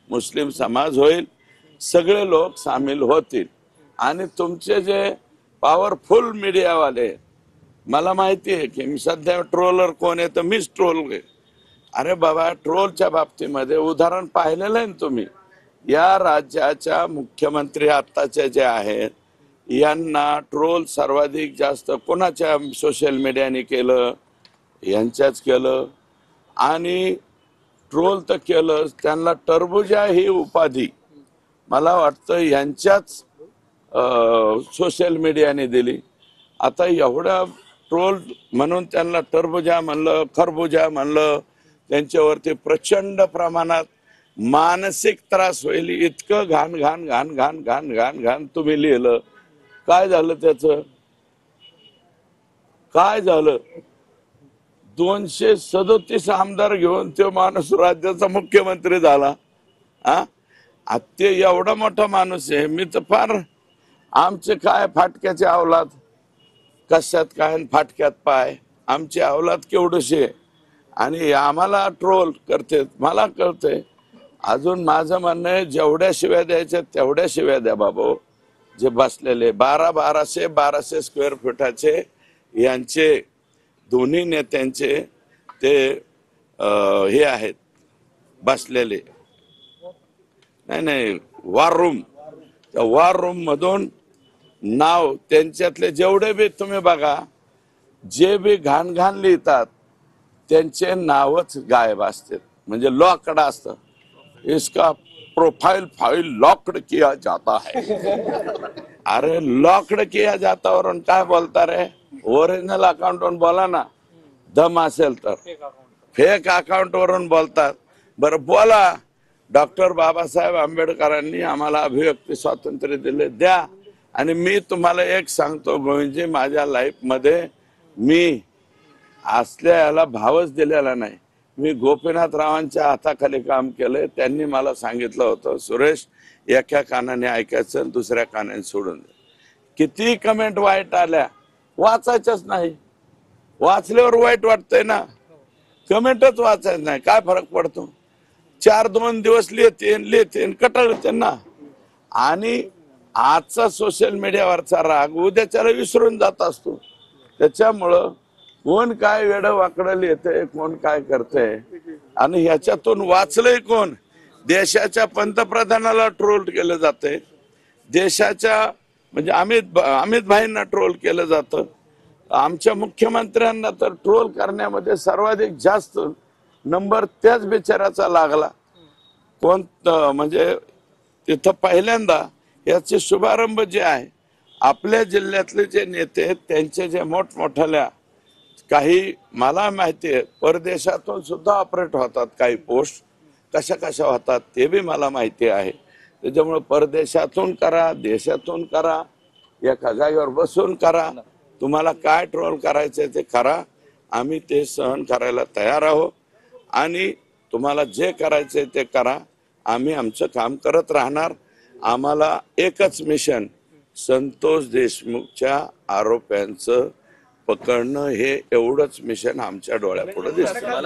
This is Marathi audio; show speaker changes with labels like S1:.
S1: मुस्लिम समाज होईल, सगळे लोक सामील होतील। आणि तुमचे जे पॉवरफुल मीडियावाले, मला माहिती आहे की सध्या ट्रोलर कोण आहे तर मीच ट्रोल आहे। अरे बाबा, ट्रोलच्या बाबतीमध्ये उदाहरण पाहिलेलं आहे ना तुम्ही। या राज्याच्या मुख्यमंत्री आत्ताचे जे आहेत यांना ट्रोल सर्वाधिक जास्त कोणाच्या सोशल मीडियाने केलं, यांच्याच केलं। आणि ट्रोल तर केलं, त्यांना टरबुजा ही उपाधी मला वाटतं यांच्याच सोशल मीडियाने दिली। आता एवढा ट्रोल म्हणून त्यांना टरबुजा म्हणलं, खरबुजा म्हणलं, त्यांच्यावरती प्रचंड प्रमाणात मानसिक त्रास होईल इतकं घाण घाण घाण घाण घाण घाण घाण तुम्ही लिहिलं। काय झालं त्याचं? काय झालं? 237 आमदार घेऊन तो माणूस राज्याचा मुख्यमंत्री झाला। ते एवढा मोठा माणूस आहे। मी तर फार, आमचे काय फाटक्याचे अवलाद, कशात काय फाटक्यात पाय, आमची अवलाद केवढीशी आणि आम्हाला ट्रोल करते। मला कळतंय। अजून माझं म्हणणं आहे, जेवढ्या शिव्या द्यायच्या तेवढ्या शिव्या द्या बाबा। जे बसलेले 1200 स्क्वेअर फुटाचे यांचे दोन्ही नेत्यांचे ते हे आहेत बसलेले, नाही वॉर रूम, त्या वॉर रूम मधून नाव त्यांच्यातले जेवढे बी तुम्ही बघा, जे बी घाण घाण लिहितात त्यांचे नावच गायब असतात, म्हणजे लॉकड असतं। इसका प्रोफाइल फाइल लॉक्ड किया जाता है। अरे लॉक्ड किया जाता वरून काय बोलता रे? ओरिजिनल अकाउंट वरून बोला ना, दम असेल तर। फेक अकाउंट वरून बोलतात। बरं बोला, डॉक्टर बाबासाहेब आंबेडकरांनी आम्हाला अभिव्यक्ती स्वातंत्र्य दिले, द्या। आणि मी तुम्हाला एक सांगतो गोविंदजी, माझ्या लाईफ मध्ये मी असल्या याला भावच दिलेला नाही। मी गोपीनाथरावांच्या हाताखाली काम केलंय। त्यांनी मला सांगितलं होतं, सुरेश एका कानाने ऐकायचं दुसऱ्या कानाने सोडून दे। किती कमेंट वाईट आल्या, वाचायच्याच नाही। वाचल्यावर वाईट वाटतंय ना, कमेंटच वाचायचं नाही, काय फरक पडतो? 4-2 दिवस लिहिते कटाळते ना। आणि आजचा सोशल मीडियावरचा राग उद्याच्याला विसरून जात असतो। त्याच्यामुळं कोण काय वेड वाकडं लिहितंय, कोण काय करतंय, आणि ह्याच्यातून वाचलंय कोण? देशाच्या पंतप्रधानाला ट्रोल केलं जातंय, देशाच्या म्हणजे अमित भाईंना ट्रोल केलं जातं, आमच्या मुख्यमंत्र्यांना तर ट्रोल करण्यामध्ये सर्वाधिक जास्त नंबर त्याच बिचाराचा लागला। कोण म्हणजे तिथं पहिल्यांदा याचे शुभारंभ जे आहे, आपल्या जिल्ह्यातले जे नेते त्यांचे जे मोठमोठ्याल्या काही मला माहिती आहे, परदेशातून सुद्धा ऑपरेट होतात काही पोस्ट, कशा कशा होतात ते बी मला माहिती आहे। त्याच्यामुळे परदेशातून करा, देशातून करा, एका जागेवर बसून करा, तुम्हाला काय ट्रोल करायचं ते करा, आम्ही ते सहन करायला तयार आहोत। आणि तुम्हाला जे करायचे ते करा, आम्ही आमचं काम करत राहणार। आम्हाला एकच मिशन, संतोष देशमुखच्या आरोप्यांचं पकडणं, हे एवढंच मिशन आमच्या डोळ्यापुढे दिसतं।